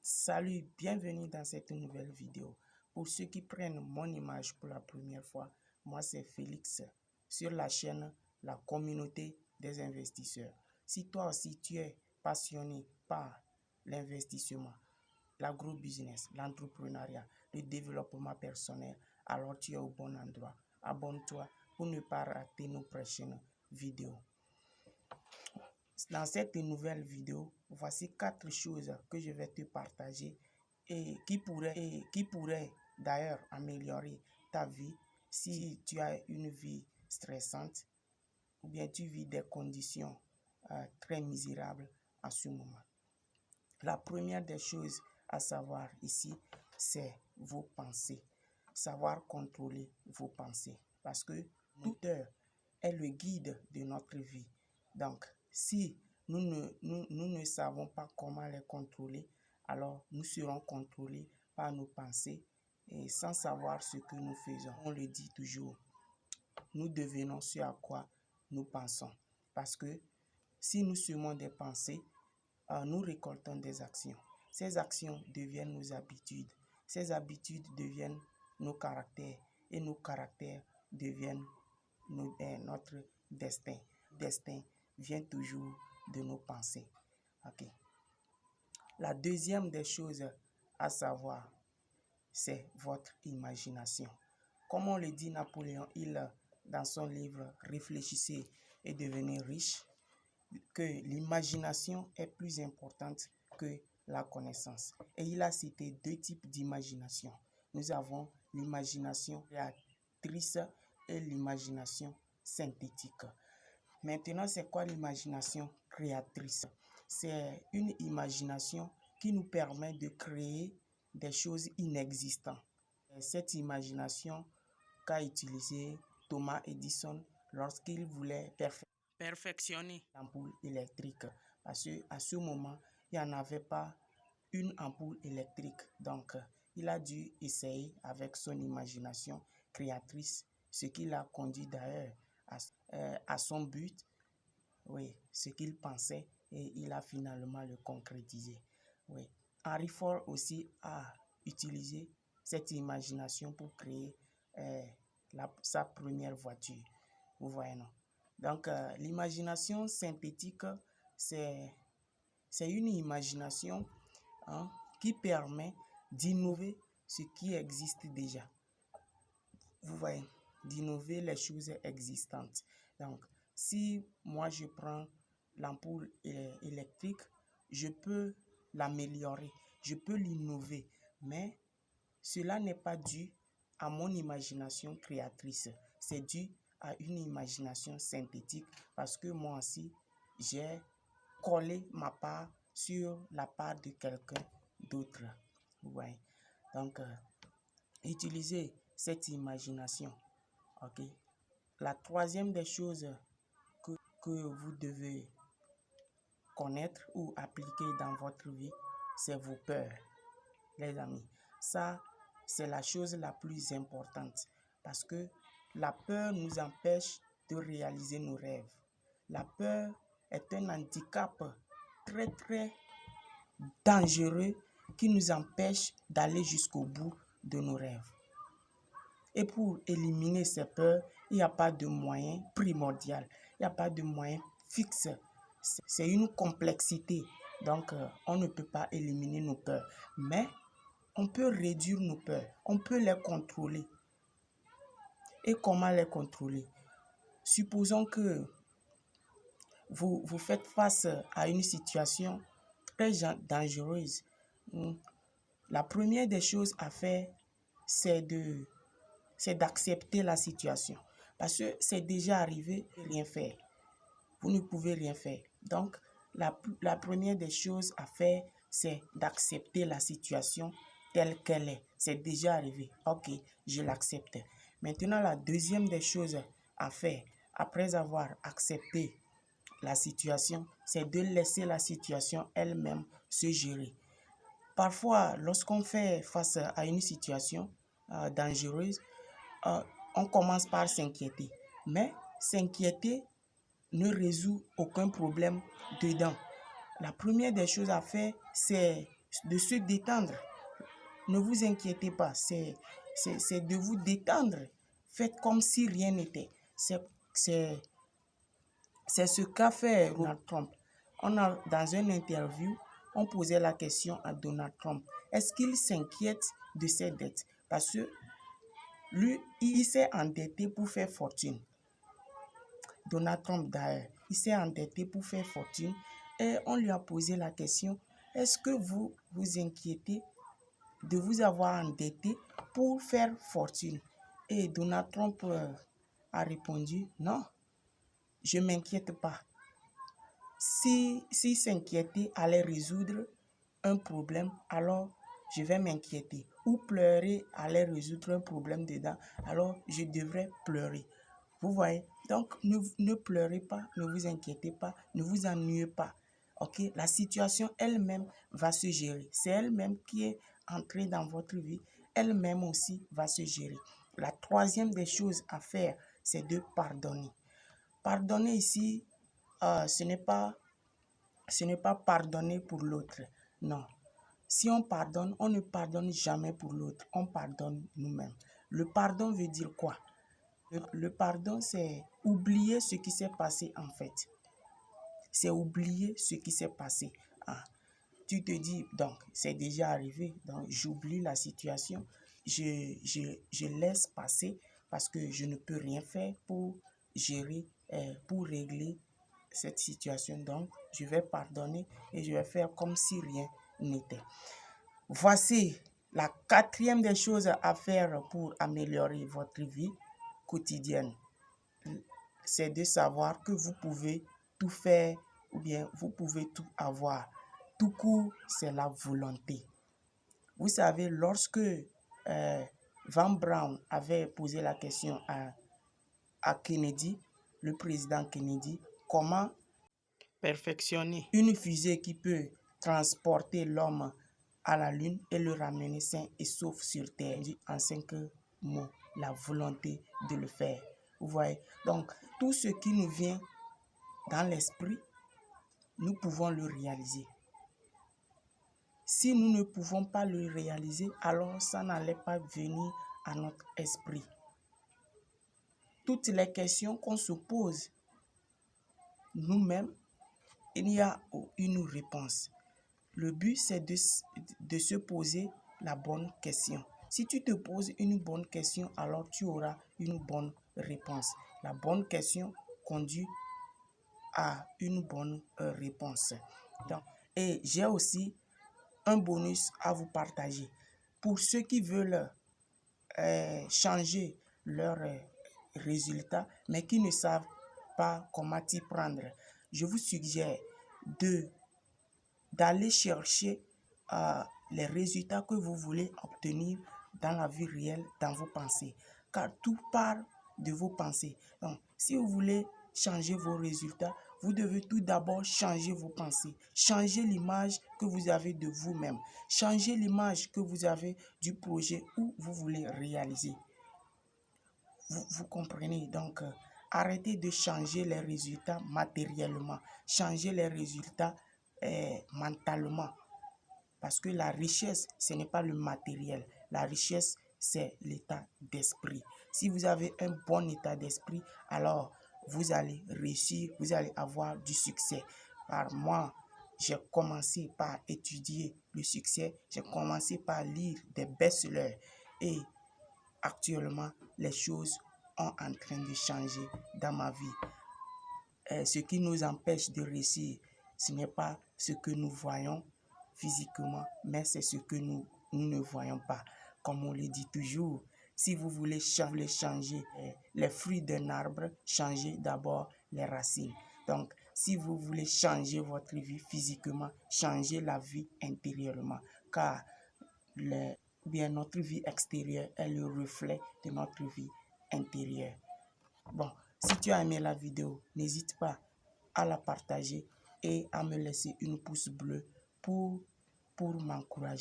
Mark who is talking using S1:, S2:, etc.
S1: Salut, bienvenue dans cette nouvelle vidéo. Pour ceux qui prennent mon image pour la première fois, moi c'est Félix sur la chaîne La Communauté des investisseurs. Si toi aussi tu es passionné par l'investissement, l'agrobusiness, l'entrepreneuriat, le développement personnel, alors tu es au bon endroit. Abonne-toi pour ne pas rater nos prochaines vidéos. Dans cette nouvelle vidéo, voici 4 choses que je vais te partager et qui pourraient d'ailleurs améliorer ta vie si tu as une vie stressante ou bien tu vis des conditions très misérables à ce moment. La première des choses à savoir ici, c'est vos pensées. Savoir contrôler vos pensées. Parce que tout est le guide de notre vie. Donc, si nous ne savons pas comment les contrôler, alors nous serons contrôlés par nos pensées et sans savoir ce que nous faisons. On le dit toujours, nous devenons ce à quoi nous pensons. Parce que si nous semons des pensées, nous récoltons des actions. Ces actions deviennent nos habitudes. Ces habitudes deviennent nos caractères. Et nos caractères deviennent notre destin. Le destin vient toujours de nos pensées. Okay. La deuxième des choses à savoir, c'est votre imagination. Comme on le dit Napoléon Hill dans son livre « Réfléchissez et devenez riche », que l'imagination est plus importante que la connaissance. Et il a cité 2 types d'imagination. Nous avons l'imagination créatrice et l'imagination synthétique. Maintenant, c'est quoi l'imagination créatrice? C'est une imagination qui nous permet de créer des choses inexistantes. Cette imagination qu'a utilisée Thomas Edison lorsqu'il voulait perfectionner l'ampoule électrique. Parce qu'à ce moment, il n'y en avait pas une ampoule électrique. Donc, il a dû essayer avec son imagination créatrice, ce qui l'a conduit d'ailleurs à son but, oui, ce qu'il pensait, et il a finalement le concrétisé. Oui. Henry Ford aussi a utilisé cette imagination pour créer sa première voiture. Vous voyez, non? Donc, l'imagination synthétique, c'est une imagination qui permet d'innover ce qui existe déjà. Vous voyez, d'innover les choses existantes. Donc, si moi je prends l'ampoule électrique, je peux l'améliorer, je peux l'innover, mais cela n'est pas dû à mon imagination créatrice, c'est dû à une imagination synthétique parce que moi aussi, j'ai collé ma part sur la part de quelqu'un d'autre. Ouais. Donc, utilisez cette imagination. Ok. La troisième des choses que vous devez connaître ou appliquer dans votre vie, c'est vos peurs. Les amis, ça, c'est la chose la plus importante parce que la peur nous empêche de réaliser nos rêves. La peur est un handicap très, très dangereux qui nous empêche d'aller jusqu'au bout de nos rêves. Et pour éliminer ces peurs, il n'y a pas de moyen primordial, il n'y a pas de moyen fixe. C'est une complexité. Donc, on ne peut pas éliminer nos peurs. Mais on peut réduire nos peurs, on peut les contrôler. Et comment les contrôler? Supposons que vous faites face à une situation très dangereuse. La première des choses à faire, c'est d'accepter la situation. Parce que c'est déjà arrivé, rien faire. Vous ne pouvez rien faire. Donc, la première des choses à faire, c'est d'accepter la situation telle qu'elle est. C'est déjà arrivé. Ok, je l'accepte. Maintenant, la deuxième des choses à faire, après avoir accepté la situation, c'est de laisser la situation elle-même se gérer. Parfois, lorsqu'on fait face à une situation dangereuse, on commence par s'inquiéter. Mais s'inquiéter ne résout aucun problème dedans. La première des choses à faire, c'est de se détendre. Ne vous inquiétez pas, c'est de vous détendre. Faites comme si rien n'était. C'est ce qu'a fait Donald Trump. Dans une interview, on posait la question à Donald Trump. Est-ce qu'il s'inquiète de ses dettes? Parce que lui, il s'est endetté pour faire fortune. Donald Trump d'ailleurs, il s'est endetté pour faire fortune. Et on lui a posé la question, est-ce que vous vous inquiétez de vous avoir endetté pour faire fortune? Et Donald Trump a répondu, non, je ne m'inquiète pas. Si s'inquiéter allait résoudre un problème, alors je vais m'inquiéter. Ou pleurer allait résoudre un problème dedans, alors je devrais pleurer. Vous voyez? Donc, ne pleurez pas, ne vous inquiétez pas, ne vous ennuyez pas. Ok? La situation elle-même va se gérer. C'est elle-même qui est entrée dans votre vie. Elle-même aussi va se gérer. La troisième des choses à faire, c'est de pardonner. Pardonner ici, ce n'est pas pardonner pour l'autre. Non. Si on pardonne, on ne pardonne jamais pour l'autre. On pardonne nous-mêmes. Le pardon veut dire quoi? Le pardon, c'est oublier ce qui s'est passé en fait. C'est oublier ce qui s'est passé. Ah, tu te dis, donc, c'est déjà arrivé, donc j'oublie la situation, je laisse passer parce que je ne peux rien faire pour gérer, pour régler cette situation. Donc, je vais pardonner et je vais faire comme si rien n'était. Voici la quatrième des choses à faire pour améliorer votre vie quotidienne. C'est de savoir que vous pouvez tout faire ou bien vous pouvez tout avoir. Tout court, c'est la volonté. Vous savez, lorsque Van Braun avait posé la question à Kennedy, le président Kennedy, comment perfectionner une fusée qui peut transporter l'homme à la Lune et le ramener sain et sauf sur Terre, en 5 mots, la volonté de le faire. Vous voyez? Donc, tout ce qui nous vient dans l'esprit, nous pouvons le réaliser. Si nous ne pouvons pas le réaliser, alors ça n'allait pas venir à notre esprit. Toutes les questions qu'on se pose nous-mêmes, il y a une réponse. Le but, c'est de se poser la bonne question. Si tu te poses une bonne question, alors tu auras une bonne réponse. La bonne question conduit à une bonne réponse. Donc, et j'ai aussi un bonus à vous partager. Pour ceux qui veulent changer leurs résultats, mais qui ne savent pas comment t'y prendre, je vous suggère d'aller chercher les résultats que vous voulez obtenir dans la vie réelle, dans vos pensées. Car tout part de vos pensées. Donc, si vous voulez changer vos résultats, vous devez tout d'abord changer vos pensées. Changer l'image que vous avez de vous-même. Changer l'image que vous avez du projet où vous voulez réaliser. Vous comprenez? Donc, arrêtez de changer les résultats matériellement. Changez les résultats mentalement. Parce que la richesse, ce n'est pas le matériel. La richesse, c'est l'état d'esprit. Si vous avez un bon état d'esprit, alors vous allez réussir, vous allez avoir du succès. Par moi, j'ai commencé par étudier le succès. J'ai commencé par lire des best-sellers. Et actuellement, les choses sont en train de changer dans ma vie. Ce qui nous empêche de réussir, ce n'est pas ce que nous voyons physiquement, mais c'est ce que nous ne voyons pas. Comme on le dit toujours, si vous voulez changer les fruits d'un arbre, changez d'abord les racines. Donc, si vous voulez changer votre vie physiquement, changez la vie intérieurement. Car notre vie extérieure est le reflet de notre vie intérieure. Bon, si tu as aimé la vidéo, n'hésite pas à la partager et à me laisser une pouce bleu pour m'encourager.